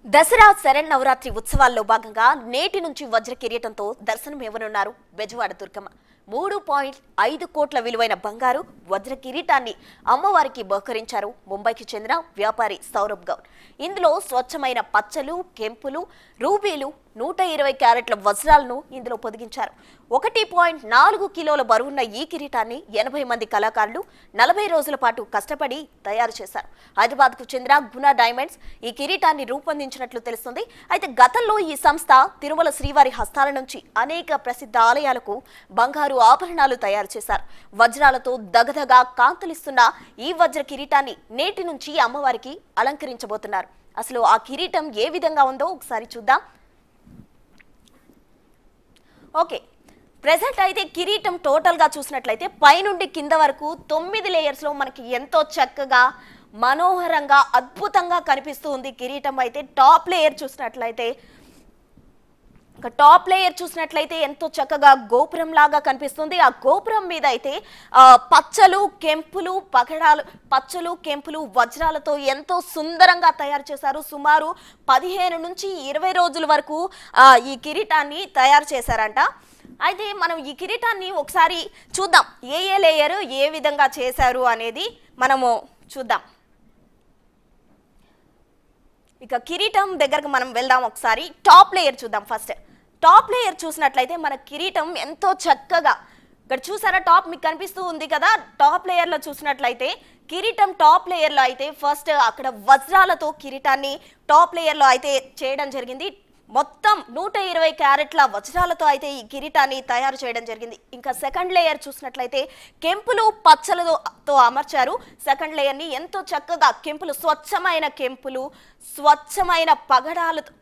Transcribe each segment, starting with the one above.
దసరా శరన్నవరాత్రి ఉత్సవాల్లో భాగంగా నేటి నుంచి వజ్ర కిరీటంతో దర్శనమివ్వనున్నారు బెజవాడ దుర్గమ్మ. 3.5 కోట్ల విలువైన బంగారు వజ్ర కిరీటాన్ని అమ్మవారికి బహుకరించారు ముంబైకి చెందిన వ్యాపారి సౌరభ్ గౌడ్. ఇందులో స్వచ్ఛమైన పచ్చలు, కెంపులు, రూబీలు, 120 క్యారెట్ల వజ్రాలను ఇందులో పొదిగించారు. 1.4 కిలోల బరువున్న ఈ కిరీటాన్ని 80 మంది కళాకారులు 40 రోజుల పాటు కష్టపడి తయారు చేశారు. హైదరాబాద్కు చెందిన గుణ డైమండ్స్ ఈ కిరీటాన్ని రూపొందించినట్లు తెలుస్తుంది. అయితే గతంలో ఈ సంస్థ తిరుమల శ్రీవారి హస్తాల నుంచి అనేక ప్రసిద్ధ ఆలయాలకు బంగారు ఆభరణాలు తయారు చేశారు. వజ్రాలతో దగదగా కాంతులిస్తున్న ఈ వజ్ర కిరీటాన్ని నేటి నుంచి అమ్మవారికి అలంకరించబోతున్నారు. అసలు ఆ కిరీటం ఏ విధంగా ఉందో ఒకసారి చూద్దాం. ఓకే, ప్రెజెంట్ అయితే కిరీటం టోటల్గా చూసినట్లయితే పైనుండి కింద వరకు 9 లేయర్స్లో మనకి ఎంతో చక్కగా మనోహరంగా అద్భుతంగా కనిపిస్తూ ఉంది. కిరీటం అయితే టాప్ లేయర్ చూసినట్లయితే ఎంతో చక్కగా గోపురం లాగా కనిపిస్తుంది. ఆ గోపురం మీద అయితే పచ్చలు, కెంపులు, వజ్రాలతో ఎంతో సుందరంగా తయారు చేశారు. సుమారు 15 నుంచి 20 రోజుల వరకు ఈ కిరీటాన్ని తయారు చేశారంట. అయితే మనం ఈ కిరీటాన్ని ఒకసారి చూద్దాం, ఏ లేయర్ ఏ విధంగా చేశారు అనేది మనము చూద్దాం. ఇక కిరీటం దగ్గరకు మనం వెళ్దాం. ఒకసారి టాప్ లేయర్ చూద్దాం. ఫస్ట్ టాప్ లేయర్ చూసినట్లయితే మన కిరీటం ఎంతో చక్కగా, ఇక్కడ చూసారా టాప్ మీకు కనిపిస్తూ ఉంది కదా. టాప్ లేయర్లో చూసినట్లయితే కిరీటం టాప్ లేయర్లో అయితే ఫస్ట్ అక్కడ వజ్రాలతో కిరీటాన్ని టాప్ లేయర్లో అయితే చేయడం జరిగింది. మొత్తం 120 క్యారెట్ల వజ్రాలతో అయితే ఈ కిరీటాన్ని తయారు చేయడం జరిగింది. ఇంకా సెకండ్ లేయర్ చూసినట్లయితే కెంపులు, పచ్చలతో అమర్చారు. సెకండ్ లేయర్ని ఎంతో చక్కగా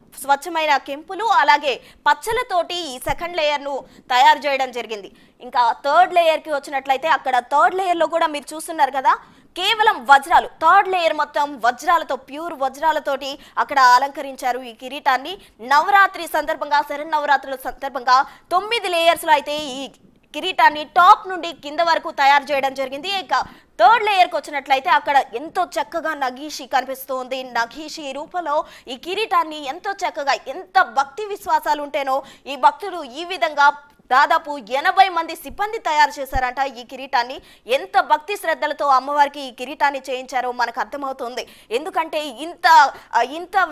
స్వచ్ఛమైన కెంపులు అలాగే పచ్చలతోటి ఈ సెకండ్ లేయర్ను తయారు చేయడం జరిగింది. ఇంకా థర్డ్ లేయర్కి వచ్చినట్లయితే అక్కడ థర్డ్ లేయర్లో కూడా మీరు చూస్తున్నారు కదా, కేవలం వజ్రాలు, థర్డ్ లేయర్ మొత్తం వజ్రాలతో, ప్యూర్ వజ్రాలతోటి అక్కడ అలంకరించారు ఈ కిరీటాన్ని. శరన్నవరాత్రుల సందర్భంగా 9 లేయర్స్లో అయితే ఈ కిరీటాన్ని టాప్ నుండి కింద వరకు తయారు చేయడం జరిగింది. ఇక థర్డ్ లేయర్కి వచ్చినట్లయితే అక్కడ ఎంతో చక్కగా నగీషి కనిపిస్తుంది. నగీషి రూపంలో ఈ కిరీటాన్ని ఎంతో చక్కగా, ఎంత భక్తి విశ్వాసాలు ఉంటేనో ఈ భక్తులు ఈ విధంగా దాదాపు 80 మంది సిబ్బంది తయారు చేశారంట. ఈ కిరీటాన్ని ఎంత భక్తి శ్రద్ధలతో అమ్మవారికి ఈ కిరీటాన్ని చేయించారో మనకు అర్థమవుతుంది. ఎందుకంటే ఇంత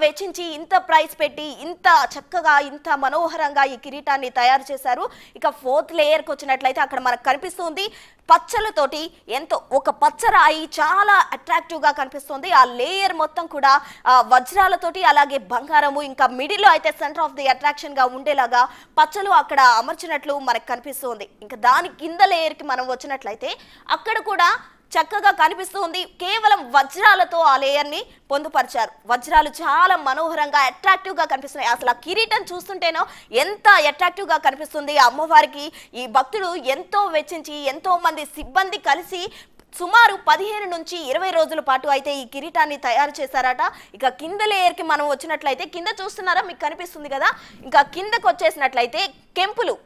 వెచ్చించి, ఇంత ప్రైస్ పెట్టి, ఇంత చక్కగా, ఇంత మనోహరంగా ఈ కిరీటాన్ని తయారు చేశారు. ఇక ఫోర్త్ లేయర్కి వచ్చినట్లయితే అక్కడ మనకు కనిపిస్తుంది పచ్చలతోటి ఎంతో ఒక పచ్చరాయి చాలా అట్రాక్టివ్గా కనిపిస్తుంది. ఆ లేయర్ మొత్తం కూడా వజ్రాలతోటి అలాగే బంగారము, ఇంకా మిడిల్లో అయితే సెంటర్ ఆఫ్ ది అట్రాక్షన్గా ఉండేలాగా పచ్చలు అక్కడ అమర్చినట్లు మనకు కనిపిస్తుంది. ఇంకా దాని కింద లేయర్కి మనం వచ్చినట్లయితే అక్కడ కూడా చక్కగా కనిపిస్తుంది. కేవలం వజ్రాలతో ఆ లేయర్ని పొందుపరిచారు. వజ్రాలు చాలా మనోహరంగా అట్రాక్టివ్గా కనిపిస్తున్నాయి. అసలు ఆ కిరీటం చూస్తుంటేనో ఎంత అట్రాక్టివ్గా కనిపిస్తుంది. అమ్మవారికి ఈ భక్తులు ఎంతో వెచ్చించి, ఎంతో మంది సిబ్బంది కలిసి సుమారు 15 నుంచి 20 రోజుల పాటు అయితే ఈ కిరీటాన్ని తయారు చేశారట. ఇక కింద లేయర్కి మనం వచ్చినట్లయితే కింద చూస్తున్నారా, మీకు కనిపిస్తుంది కదా. ఇంకా కిందకు వచ్చేసినట్లయితే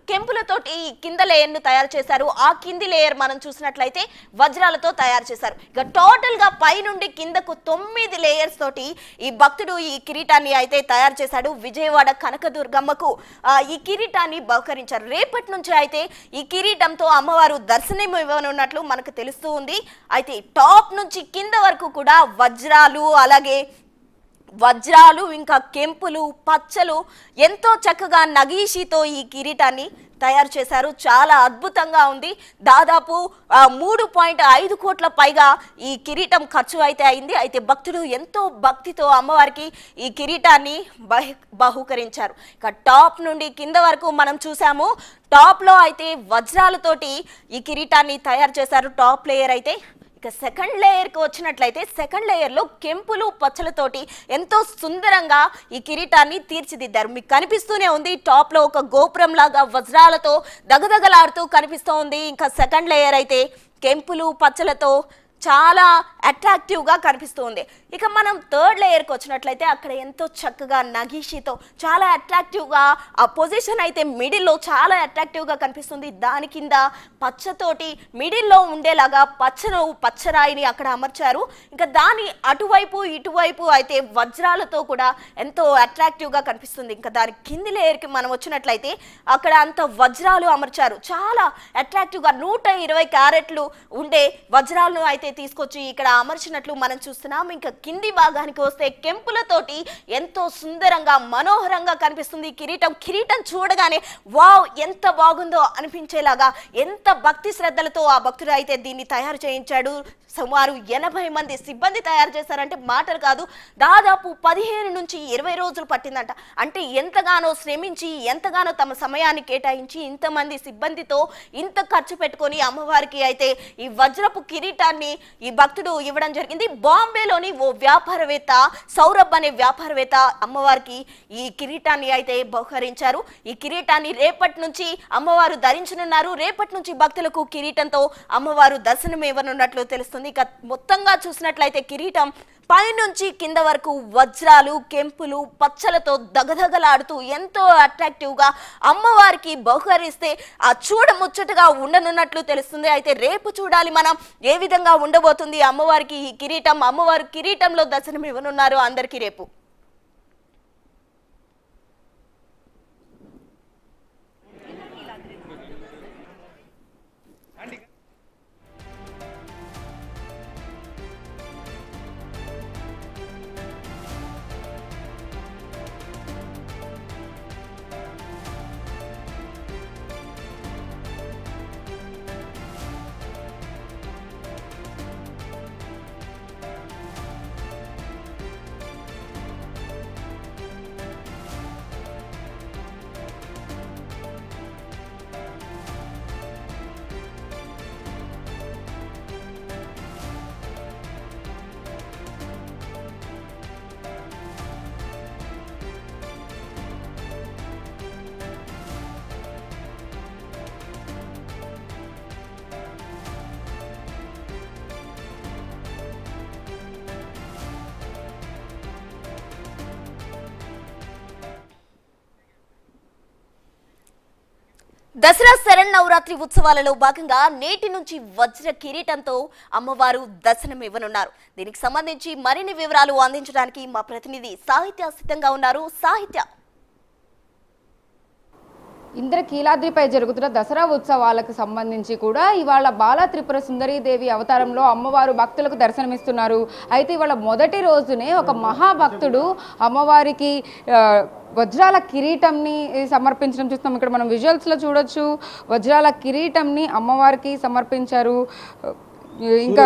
కెంపులతోటి ఈ కింద లేయర్ను తయారు చేశారు. ఆ కింది లేయర్ మనం చూసినట్లయితే వజ్రాలతో తయారు చేశారు. ఇక టోటల్గా పై నుండి కిందకు 9 లేయర్స్ తోటి ఈ భక్తుడు ఈ కిరీటాన్ని అయితే తయారు చేశాడు. విజయవాడ కనకదుర్గమ్మకు ఈ కిరీటాన్ని బహుకరించారు. రేపటి నుంచి అయితే ఈ కిరీటంతో అమ్మవారు దర్శనం ఇవ్వనున్నట్లు మనకు తెలుస్తూ ఉంది. అయితే టాప్ నుంచి కింద వరకు కూడా వజ్రాలు ఇంకా కెంపులు, పచ్చలు ఎంతో చక్కగా నగీషితో ఈ కిరీటాన్ని తయారు చేశారు. చాలా అద్భుతంగా ఉంది. దాదాపు 3.5 కోట్ల పైగా ఈ కిరీటం ఖర్చు అయితే అయింది. అయితే భక్తులు ఎంతో భక్తితో అమ్మవారికి ఈ కిరీటాన్ని బహుకరించారు. ఇక టాప్ నుండి కింద వరకు మనం చూసాము. టాప్లో అయితే వజ్రాలతోటి ఈ కిరీటాన్ని తయారు చేశారు టాప్ లేయర్ అయితే. ఇక సెకండ్ లేయర్కి వచ్చినట్లయితే సెకండ్ లేయర్లో కెంపులు, పచ్చలతోటి ఎంతో సుందరంగా ఈ కిరీటాన్ని తీర్చిదిద్దారు. మీకు కనిపిస్తూనే ఉంది టాప్లో ఒక గోపురం లాగా వజ్రాలతో దగదగలాడుతూ కనిపిస్తూ ఉంది. ఇంకా సెకండ్ లేయర్ అయితే కెంపులు, పచ్చలతో చాలా అట్రాక్టివ్గా కనిపిస్తుంది. ఇక మనం థర్డ్ లేయర్కి వచ్చినట్లయితే అక్కడ ఎంతో చక్కగా నగీషితో చాలా అట్రాక్టివ్గా ఆ పొజిషన్ అయితే మిడిల్లో చాలా అట్రాక్టివ్గా కనిపిస్తుంది. దాని కింద పచ్చతోటి మిడిల్లో ఉండేలాగా పచ్చరాయిని అక్కడ అమర్చారు. ఇంకా దాని అటువైపు ఇటువైపు అయితే వజ్రాలతో కూడా ఎంతో అట్రాక్టివ్గా కనిపిస్తుంది. ఇంకా దాని కింది లేయర్కి మనం వచ్చినట్లయితే అక్కడ అంత వజ్రాలు అమర్చారు. చాలా అట్రాక్టివ్గా 120 క్యారెట్లు ఉండే వజ్రాలను అయితే తీసుకొచ్చి ఇక్కడ అమర్చినట్లు మనం చూస్తున్నాం. ఇంకా కింది భాగానికి వస్తే కెంపులతోటి ఎంతో సుందరంగా మనోహరంగా కనిపిస్తుంది కిరీటం చూడగానే వావ్ ఎంత బాగుందో అనిపించేలాగా ఎంత భక్తి శ్రద్ధలతో ఆ భక్తుడు అయితే దీన్ని తయారు చేయించాడు. సుమారు 80 మంది సిబ్బంది తయారు చేశారంటే మాటలు కాదు. దాదాపు 15 నుంచి 20 రోజులు పట్టిందంట. అంటే ఎంతగానో శ్రమించి ఎంతగానో తమ సమయాన్ని కేటాయించి ఇంతమంది సిబ్బందితో ఇంత ఖర్చు పెట్టుకొని అమ్మవారికి అయితే ఈ వజ్రపు కిరీటాన్ని ఈ భక్తుడు ఇవ్వడం జరిగింది. బాంబేలోని ఓ వ్యాపారవేత్త సౌరభ్ అనే వ్యాపారవేత్త అమ్మవారికి ఈ కిరీటాన్ని అయితే బహుకరించారు. ఈ కిరీటాన్ని రేపటి నుంచి అమ్మవారు ధరించనున్నారు. రేపటి నుంచి భక్తులకు కిరీటంతో అమ్మవారు దర్శనం ఇవ్వనున్నట్లు తెలుస్తుంది. ఇక మొత్తంగా చూసినట్లయితే కిరీటం పైనుంచి కింద వరకు వజ్రాలు కెంపులు పచ్చలతో దగదగలాడుతూ ఎంతో అట్రాక్టివ్గా అమ్మవారికి బహుకరిస్తే ఆ చూడముచ్చటగా ఉండనున్నట్లు తెలుస్తుంది. అయితే రేపు చూడాలి మనం ఏ విధంగా ఉండబోతుంది అమ్మవారికి ఈ కిరీటం. అమ్మవారు కిరీటంలో దర్శనం ఇవ్వనున్నారు అందరికీ రేపు. దసరా శరన్నవరాత్రి ఉత్సవాలలో భాగంగా నేటి నుంచి వజ్ర కిరీటంతో అమ్మవారు దర్శనం ఇవ్వనున్నారు. దీనికి సంబంధించి మరిన్ని వివరాలు అందించడానికి మా ప్రతినిధి సాహిత్య సిద్ధంగా ఉన్నారు. సాహిత్య, ఇంద్రకీలాద్రిపై జరుగుతున్న దసరా ఉత్సవాలకు సంబంధించి కూడా ఇవాళ బాల త్రిపుర సుందరీదేవి అవతారంలో అమ్మవారు భక్తులకు దర్శనమిస్తున్నారు. అయితే ఇవాళ మొదటి రోజునే ఒక మహాభక్తుడు అమ్మవారికి వజ్రాల కిరీటంని సమర్పించడం చూస్తాం. ఇక్కడ మనం విజువల్స్లో చూడొచ్చు. వజ్రాల కిరీటంని అమ్మవారికి సమర్పించారు. ఇంకా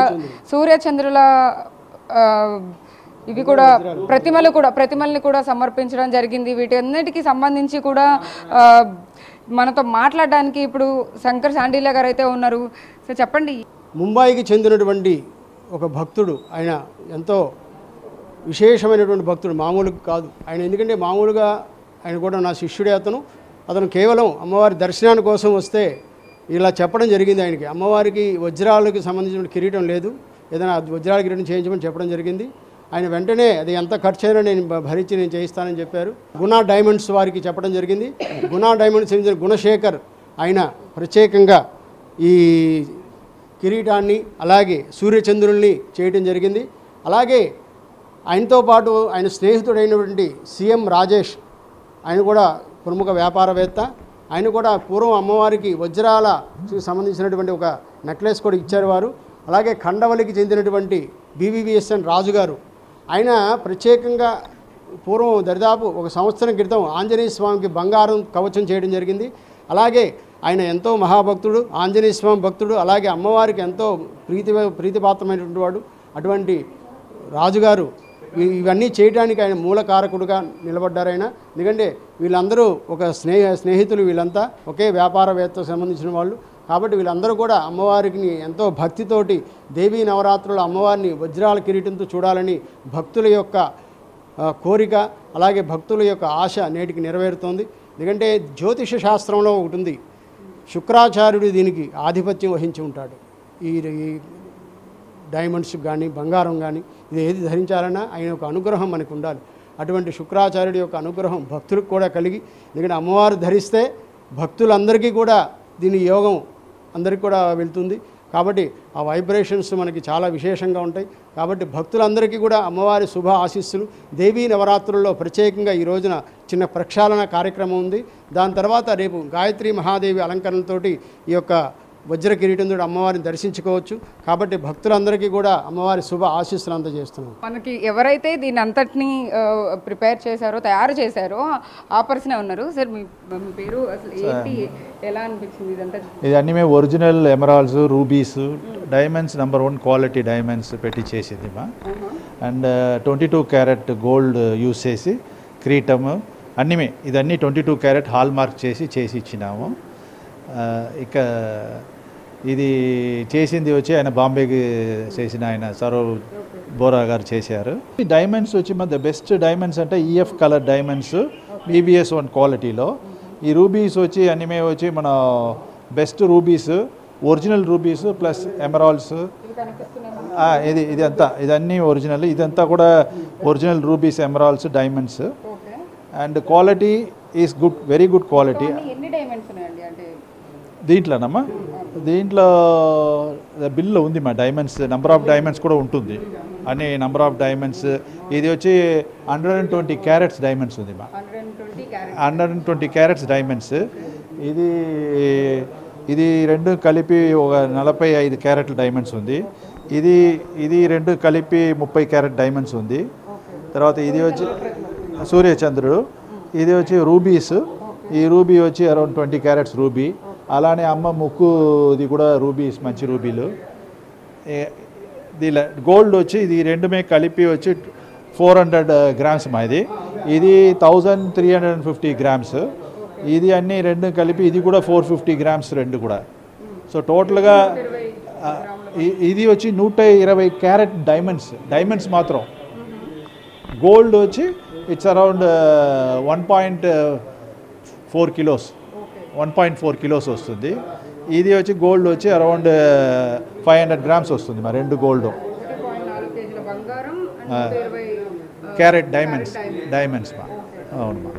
సూర్యచంద్రుల ఇవి కూడా ప్రతిమల్ని కూడా సమర్పించడం జరిగింది. వీటన్నిటికీ సంబంధించి కూడా మనతో మాట్లాడడానికి ఇప్పుడు శంకర్ శాండిల్య గారు అయితే ఉన్నారు. సో చెప్పండి. ముంబైకి చెందినటువంటి ఒక భక్తుడు, ఆయన ఎంతో విశేషమైనటువంటి భక్తుడు, మామూలుగా కాదు ఆయన. ఎందుకంటే మామూలుగా ఆయన కూడా నా శిష్యుడే. అతను కేవలం అమ్మవారి దర్శనాని కోసం వస్తే ఇలా చెప్పడం జరిగింది. ఆయనకి అమ్మవారికి వజ్రాలకు సంబంధించిన కిరీటం లేదు, ఏదైనా వజ్రాల కిరీటం చేయించమని చెప్పడం జరిగింది. ఆయన వెంటనే అది ఎంత ఖర్చు అయినా నేను భరించి నేను చేయిస్తానని చెప్పారు. గుణా డైమండ్స్ వారికి చెప్పడం జరిగింది. గుణా డైమండ్స్ చెందిన గుణశేఖర్ ఆయన ప్రత్యేకంగా ఈ కిరీటాన్ని అలాగే సూర్యచంద్రుల్ని చేయడం జరిగింది. అలాగే ఆయనతో పాటు ఆయన స్నేహితుడైనటువంటి సీఎం రాజేష్, ఆయన కూడా ప్రముఖ వ్యాపారవేత్త. ఆయన కూడా పూర్వం అమ్మవారికి వజ్రాలకు సంబంధించినటువంటి ఒక నెక్లెస్ కూడా ఇచ్చారు వారు. అలాగే ఖండవలికి చెందినటువంటి బీవీవీఎస్ఎన్ రాజు గారు, ఆయన ప్రత్యేకంగా పూర్వం దరిదాపు ఒక సంవత్సరం క్రితం ఆంజనేయ స్వామికి బంగారం కవచం చేయడం జరిగింది. అలాగే ఆయన ఎంతో మహాభక్తుడు, ఆంజనేయ స్వామి భక్తుడు, అలాగే అమ్మవారికి ఎంతో ప్రీతిపాత్రమైనటువంటి వాడు. అటువంటి రాజుగారు ఇవన్నీ చేయడానికి ఆయన మూలకారకుడుగా నిలబడ్డారు ఆయన. ఎందుకంటే వీళ్ళందరూ ఒక స్నేహితులు, వీళ్ళంతా ఒకే వ్యాపారవేత్తకు సంబంధించిన వాళ్ళు. కాబట్టి వీళ్ళందరూ కూడా అమ్మవారికి ఎంతో భక్తితోటి దేవీ నవరాత్రులు అమ్మవారిని వజ్రాల కిరీటంతో చూడాలని భక్తుల యొక్క కోరిక, అలాగే భక్తుల యొక్క ఆశ నేటికి నెరవేరుతోంది. ఎందుకంటే జ్యోతిష శాస్త్రంలో ఒకటి ఉంది, శుక్రాచార్యుడు దీనికి ఆధిపత్యం వహించి ఉంటాడు. ఈ డైమండ్స్ కానీ బంగారం కానీ ఇది ఏది ధరించాలన్నా ఆయన యొక్క అనుగ్రహం మనకు ఉండాలి. అటువంటి శుక్రాచార్యుడి యొక్క అనుగ్రహం భక్తులకు కూడా కలిగి, ఎందుకంటే అమ్మవారు ధరిస్తే భక్తులందరికీ కూడా దీని యోగం అందరికీ కూడా వెళ్తుంది. కాబట్టి ఆ వైబ్రేషన్స్ మనకి చాలా విశేషంగా ఉంటాయి. కాబట్టి భక్తులందరికీ కూడా అమ్మవారి శుభ ఆశీస్సులు. దేవీ నవరాత్రుల్లో ప్రత్యేకంగా ఈ రోజున చిన్న ప్రక్షాళన కార్యక్రమం ఉంది. దాని తర్వాత రేపు గాయత్రి మహాదేవి అలంకరణతోటి ఈ యొక్క వజ్ర కిరీటంతో అమ్మవారిని దర్శించుకోవచ్చు. కాబట్టి భక్తులందరికీ కూడా అమ్మవారి శుభ ఆశీస్సులు అందజేస్తున్నాం. మనకి ఎవరైతే దీని అంతటిని ప్రిపేర్ చేశారో, తయారు చేశారో ఆ పర్సనే ఉన్నారు. సార్ మీ పేరు అసలు ఏంటి, ఎలా అనిపించింది ఇదంతా? ఇది అన్నీ మేము original emeralds, rubies, diamonds #1 quality diamonds పెట్టి చేసేది మా. అండ్ 22 క్యారెట్ గోల్డ్ యూస్ చేసి క్రీటము అన్నీ ఇదన్నీ 22 క్యారెట్ హాల్ మార్క్ చేసి ఇచ్చినాము. ఇక ఇది చేసింది వచ్చి ఆయన బాంబేకి చేసిన ఆయన సరవ్ బోరా గారు చేశారు. ఈ డైమండ్స్ వచ్చి మన బెస్ట్ డైమండ్స్ అంటే ఈఎఫ్ కలర్ డైమండ్స్ BBS1 క్వాలిటీలో. ఈ రూబీస్ వచ్చి అనిమే వచ్చి మన best rubies, original rubies plus emeralds. ఇదన్నీ ఒరిజినల్. ఇదంతా కూడా original rubies, emeralds, diamonds. And quality is good, very good quality. దీంట్లోనమ్మా, దీంట్లో బిల్లో ఉంది మా డైమండ్స్, నెంబర్ ఆఫ్ డైమండ్స్ కూడా ఉంటుంది, అన్ని నెంబర్ ఆఫ్ డైమండ్స్. ఇది వచ్చి 120 క్యారెట్స్ డైమండ్స్ ఉంది మా, 120 క్యారెట్స్ డైమండ్స్. ఇది రెండు కలిపి ఒక 45 క్యారెట్ల డైమండ్స్ ఉంది. ఇది రెండు కలిపి 30 క్యారెట్ డైమండ్స్ ఉంది. తర్వాత ఇది వచ్చి సూర్యచంద్రుడు. ఇది వచ్చి రూబీస్. ఈ రూబీ వచ్చి అరౌండ్ 20 క్యారెట్స్ రూబీ. అలానే అమ్మ ముక్కుది కూడా రూబీస్, మంచి రూబీలు. దీని గోల్డ్ వచ్చి ఇది రెండుమే కలిపి వచ్చి 400 గ్రామ్స్ మా. ఇది 1350 గ్రామ్స్. ఇది అన్నీ రెండు కలిపి ఇది కూడా 450 గ్రామ్స్ రెండు కూడా. సో టోటల్గా ఇది వచ్చి 120 క్యారెట్ డైమండ్స్ మాత్రం. గోల్డ్ వచ్చి ఇట్స్ అరౌండ్ 1.4 కిలోస్, 1.4 కిలోస్ వస్తుంది. ఇది వచ్చి గోల్డ్ వచ్చి అరౌండ్ 500 గ్రామ్స్ వస్తుంది మా రెండు గోల్డ్. క్యారెట్ డైమండ్స్ మా. అవును మా.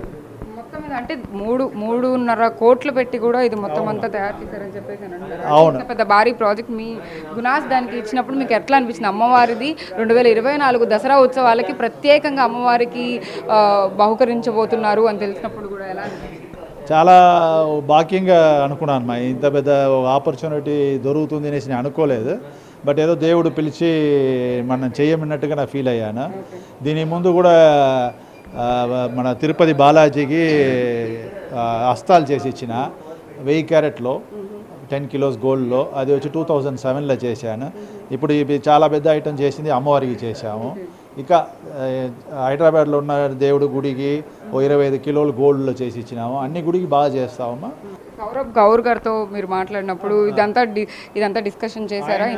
అంటే 3.5 కోట్లు పెట్టి కూడా ఇది మొత్తం అంతా తయారు చేశారని చెప్పేసి అవును. పెద్ద భారీ ప్రాజెక్ట్ మీ గునాస్ దానికి ఇచ్చినప్పుడు మీకు ఎట్లా అనిపించింది? అమ్మవారిది 2024 దసరా ఉత్సవాలకి ప్రత్యేకంగా అమ్మవారికి బహుకరించబోతున్నారు అని తెలిసినప్పుడు కూడా ఎలా అనిపించింది? చాలా భాగ్యంగా అనుకున్నాను మా. ఇంత పెద్ద ఆపర్చునిటీ దొరుకుతుంది అనేసి నేను అనుకోలేదు. బట్ ఏదో దేవుడు పిలిచి మనం చేయమన్నట్టుగా నా ఫీల్ అయ్యాను. దీని ముందు కూడా మన తిరుపతి బాలాజీకి హస్తాలు చేసి ఇచ్చిన 1000 క్యారెట్లో 10 కిలోస్ గోల్డ్లో. అది వచ్చి 2007లో చేశాను. ఇప్పుడు ఇది చాలా పెద్ద ఐటమ్ చేసింది అమ్మవారికి చేశాము. ఇక హైదరాబాద్లో ఉన్న దేవుడి గుడికి 25 కిలోలు గోల్డ్లో చేసి ఇచ్చినాము. అన్ని గుడికి బాగా చేస్తామమ్మా. సౌరభ్ గౌర్ గారితో మీరు మాట్లాడినప్పుడు ఇదంతా డిస్కషన్ చేశారా?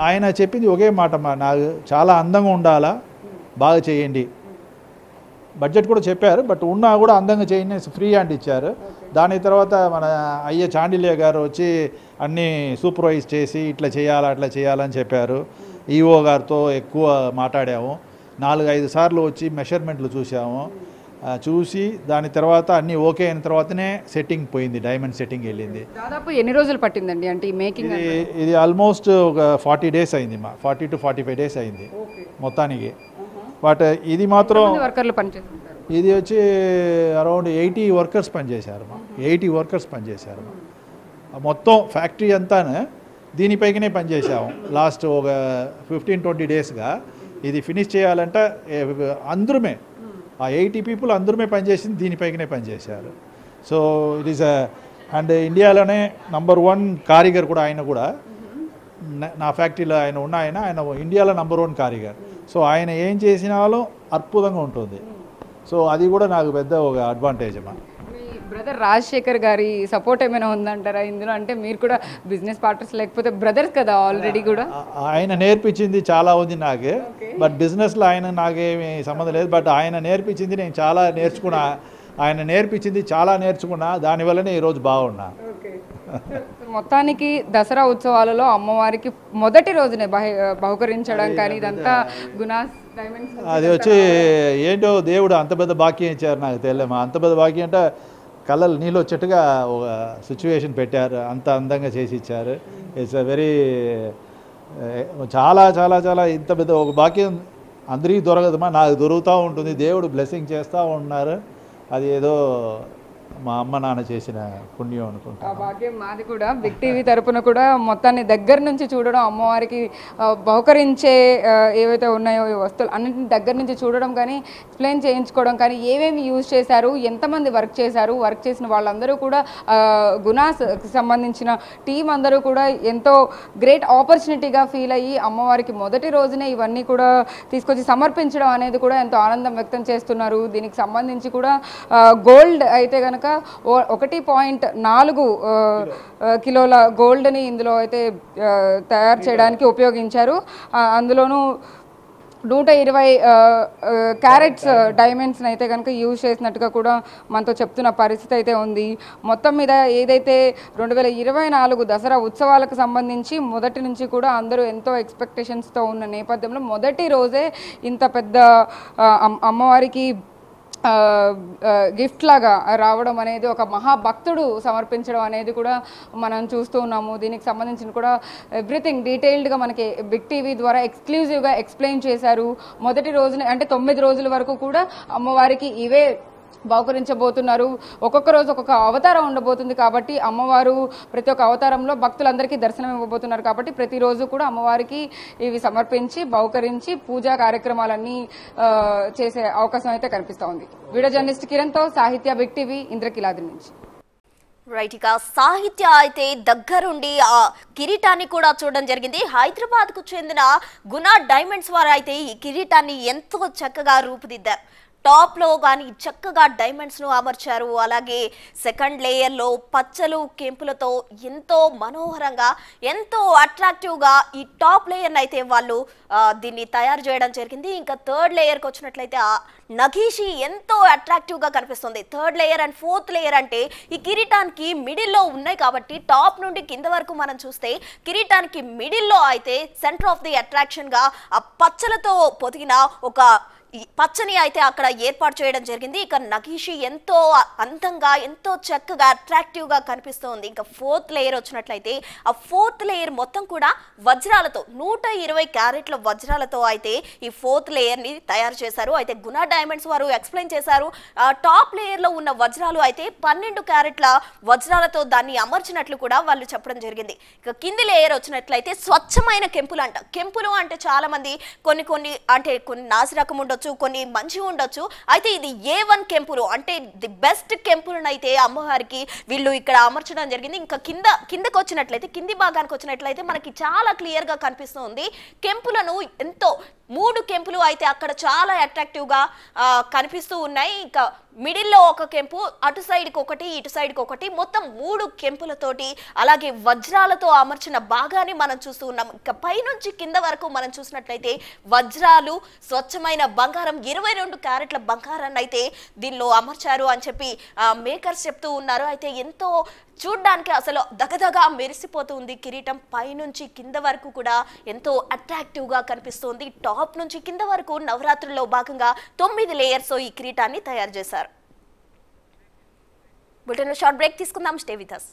ఆయన చెప్పింది ఒకే మాట అమ్మా, నాకు చాలా అందంగా ఉండాలా, బాగా చేయండి. బడ్జెట్ కూడా చెప్పారు, బట్ ఉన్నా కూడా అందంగా చేయండి, ఫ్రీ హ్యాండ్ ఇచ్చారు. దాని తర్వాత మన అయ్య చాండిల్య గారు వచ్చి అన్నీ సూపర్వైజ్ చేసి ఇట్లా చేయాలా అట్లా చేయాలని చెప్పారు. ఈఓ గారితో ఎక్కువ మాట్లాడాము. 4-5 సార్లు వచ్చి మెషర్మెంట్లు చూసాము. చూసి దాని తర్వాత అన్నీ ఓకే అయిన తర్వాతనే సెట్టింగ్ పోయింది, డైమండ్ సెట్టింగ్ వెళ్ళింది. దాదాపు ఎన్ని రోజులు పట్టిందండి అంటే ఈ మేకింగ్? ఇది ఆల్మోస్ట్ ఒక 40 డేస్ అయింది మా, 40 to 45 డేస్ అయింది మొత్తానికి. బట్ ఇది మాత్రం వర్కర్లు పనిచేస్తుంటారు. ఇది వచ్చి అరౌండ్ 80 వర్కర్స్ పనిచేశారు మా, 80 వర్కర్స్ పనిచేశారు మా. మొత్తం ఫ్యాక్టరీ అంతా దీనిపైకనే పనిచేసాము. లాస్ట్ ఒక 15-20 డేస్గా ఇది ఫినిష్ చేయాలంటే అందరమే, ఆ 80 పీపుల్ అందరమే పనిచేసింది దీనిపైకనే పనిచేశారు. సో ఇట్ ఈస్ అండ్ ఇండియాలోనే #1 కారిగర్ కూడా. ఆయన కూడా నా ఫ్యాక్టరీలో ఆయన ఇండియాలో #1 కారిగర్. సో ఆయన ఏం చేసినాలో అద్భుతంగా ఉంటుంది. సో అది కూడా నాకు పెద్ద ఒక అడ్వాంటేజ్ అమ్మా. మీ బ్రదర్ రాజశేఖర్ గారి సపోర్ట్ ఏమైనా ఉందంటారా ఇందులో? అంటే మీరు కూడా బిజినెస్ పార్ట్నర్స్ లేకపోతే బ్రదర్స్ కదా ఆల్రెడీ కూడా. ఆయన నేర్పించింది చాలా ఉంది నాకే, బట్ బిజినెస్లో ఆయన నాకేమీ సంబంధం లేదు. బట్ ఆయన నేర్పించింది నేను చాలా నేర్చుకున్నా, దానివల్లనే ఈరోజు బాగున్నా. మొత్తానికి దసరా ఉత్సవాలలో అమ్మవారికి మొదటి రోజునే బహుకరించడం కానీ ఇదంతా గునాస్ డైమండ్స్ అది వచ్చి ఏంటో దేవుడు అంత పెద్ద భాగ్యం ఇచ్చారు నాకు తెలియమా. అంత పెద్ద భాగ్యం అంటే కళ్ళలు నీళ్ళు వచ్చేట్టుగా ఒక సిచ్యువేషన్ పెట్టారు, అంత అందంగా చేసి ఇచ్చారు. ఇట్స్ అ వెరీ చాలా చాలా చాలా ఇంత పెద్ద ఒక భాగ్యం అందరికీ దొరకదమ్మా, నాకు దొరుకుతూ ఉంటుంది. దేవుడు బ్లెస్సింగ్ చేస్తూ ఉన్నారు. అది ఏదో మా అమ్మ నాన్న చేసిన పుణ్యం అనుకుంటా. ఆ భాగ్యం మాది కూడా. బిగ్ టీవీ తరపున కూడా మొత్తాన్ని దగ్గర నుంచి చూడడం, అమ్మవారికి బహుకరించే ఏవైతే ఉన్నాయో ఈ వస్తువులు అన్నింటిని దగ్గర నుంచి చూడడం కానీ ఎక్స్ప్లెయిన్ చేయించుకోవడం కానీ ఏమేమి యూజ్ చేశారు, ఎంతమంది వర్క్ చేశారు, వర్క్ చేసిన వాళ్ళందరూ కూడా గునాస్కి సంబంధించిన టీం అందరూ కూడా ఎంతో గ్రేట్ ఆపర్చునిటీగా ఫీల్ అయ్యి అమ్మవారికి మొదటి రోజునే ఇవన్నీ కూడా తీసుకొచ్చి సమర్పించడం అనేది కూడా ఎంతో ఆనందం వ్యక్తం చేస్తున్నారు. దీనికి సంబంధించి కూడా గోల్డ్ అయితే కనుక 1.4 కిలోల గోల్డ్ని ఇందులో అయితే తయారు చేయడానికి ఉపయోగించారు. అందులోనూ 120 క్యారెట్స్ డైమండ్స్ని అయితే కనుక యూజ్ చేసినట్టుగా కూడా మనతో చెప్తున్న పరిస్థితి అయితే ఉంది. మొత్తం మీద ఏదైతే 2024 దసరా ఉత్సవాలకు సంబంధించి మొదటి నుంచి కూడా అందరూ ఎంతో ఎక్స్పెక్టేషన్స్తో ఉన్న నేపథ్యంలో మొదటి రోజే ఇంత పెద్ద అమ్మవారికి గిఫ్ట్ లాగా రావడం అనేది, ఒక మహాభక్తుడు సమర్పించడం అనేది కూడా మనం చూస్తూ ఉన్నాము. దీనికి సంబంధించిన కూడా ఎవ్రీథింగ్ డీటెయిల్డ్గా మనకి బిగ్ టీవీ ద్వారా ఎక్స్క్లూజివ్గా ఎక్స్ప్లెయిన్ చేశారు. మొదటి రోజున అంటే 9 రోజుల వరకు కూడా అమ్మవారికి ఇవే బహుకరించబోతున్నారు. ఒక్కొక్క రోజు ఒక్కొక్క అవతారం ఉండబోతుంది కాబట్టి అమ్మవారు ప్రతి ఒక్క అవతారంలో భక్తులందరికీ దర్శనం ఇవ్వబోతున్నారు కాబట్టి ప్రతిరోజు కూడా అమ్మవారికి ఇవి సమర్పించి బహుకరించి పూజా కార్యక్రమాలన్నీ చేసే అవకాశం అయితే కనిపిస్తూ ఉంది. వీడియో జర్నలిస్ట్ కిరణ్తో సాహిత్య, బిగ్ టీవీ, ఇంద్రకీలాద్రి నుంచి. రైట్, ఇక సాహిత్య అయితే దగ్గరుండి ఆ కిరీటాన్ని కూడా చూడడం జరిగింది. హైదరాబాద్కు చెందిన గునా డైమండ్స్ వారు అయితే ఈ కిరీటాన్ని ఎంతో చక్కగా రూపుదిద్దారు. టాప్లో కానీ చక్కగా డైమండ్స్ను అమర్చారు. అలాగే సెకండ్ లేయర్లో పచ్చలు కెంపులతో ఎంతో మనోహరంగా ఎంతో అట్రాక్టివ్గా ఈ టాప్ లేయర్ని అయితే వాళ్ళు దీన్ని తయారు చేయడం జరిగింది. ఇంకా థర్డ్ లేయర్కి వచ్చినట్లయితే ఆ నగీషి ఎంతో అట్రాక్టివ్గా కనిపిస్తుంది. Third layer and fourth layer అంటే ఈ కిరీటానికి మిడిల్లో ఉన్నాయి కాబట్టి టాప్ నుండి కింద వరకు మనం చూస్తే కిరీటానికి మిడిల్లో అయితే సెంటర్ ఆఫ్ ది అట్రాక్షన్గా ఆ పచ్చలతో పొదిగిన ఒక పచ్చని అయితే అక్కడ ఏర్పాటు చేయడం జరిగింది. ఇక నగీషి ఎంతో అందంగా ఎంతో చక్కగా అట్రాక్టివ్గా కనిపిస్తుంది. ఇంకా ఫోర్త్ లేయర్ వచ్చినట్లయితే ఆ ఫోర్త్ లేయర్ మొత్తం కూడా వజ్రాలతో 120 క్యారెట్ల వజ్రాలతో అయితే ఈ ఫోర్త్ లేయర్ని తయారు చేశారు. అయితే గునా డైమండ్స్ వారు ఎక్స్ప్లెయిన్ చేశారు. టాప్ లేయర్లో ఉన్న వజ్రాలు అయితే 12 క్యారెట్ల వజ్రాలతో దాన్ని అమర్చినట్లు కూడా వాళ్ళు చెప్పడం జరిగింది. ఇక కింది లేయర్ వచ్చినట్లయితే స్వచ్ఛమైన కెంపులు అంట. కెంపులు అంటే చాలా మంది కొన్ని అంటే కొన్ని నాసి రకం ఉండొచ్చు, కొన్ని మంచి ఉండొచ్చు. అయితే ఇది A1 కెంపులు అంటే ది బెస్ట్ కెంపులను అయితే అమ్మవారికి వీళ్ళు ఇక్కడ అమర్చడం జరిగింది. ఇంకా కిందకి వచ్చినట్లయితే కింది భాగానికి వచ్చినట్లయితే మనకి చాలా క్లియర్ గా కనిపిస్తుంది. కెంపులను ఎంతో 3 కెంపులు అయితే అక్కడ చాలా అట్రాక్టివ్గా కనిపిస్తూ ఉన్నాయి. ఇంకా మిడిల్లో ఒక కెంపు, అటు సైడ్కి ఒకటి, ఇటు సైడ్కి ఒకటి, మొత్తం 3 కెంపులతోటి అలాగే వజ్రాలతో అమర్చిన భాగాన్ని మనం చూస్తూ ఉన్నాం. ఇక పైనుంచి కింద వరకు మనం చూసినట్లయితే వజ్రాలు, స్వచ్ఛమైన బంగారం, 22 క్యారెట్ల బంగారాన్ని అయితే దీనిలో అమర్చారు అని చెప్పి మేకర్స్ చెప్తూ ఉన్నారు. అయితే ఎంతో చూడ్డానికి అసలు దగదగా మెరిసిపోతుంది కిరీటం. పైనుంచి కింద వరకు కూడా ఎంతో అట్రాక్టివ్గా కనిపిస్తుంది. టాప్ నుంచి కింద వరకు నవరాత్రుల్లో భాగంగా 9 లేయర్స్ ఈ కిరీటాన్ని తయారు చేశారు. బులెటిన్లో షార్ట్ బ్రేక్ తీసుకుందాం. Stay with us.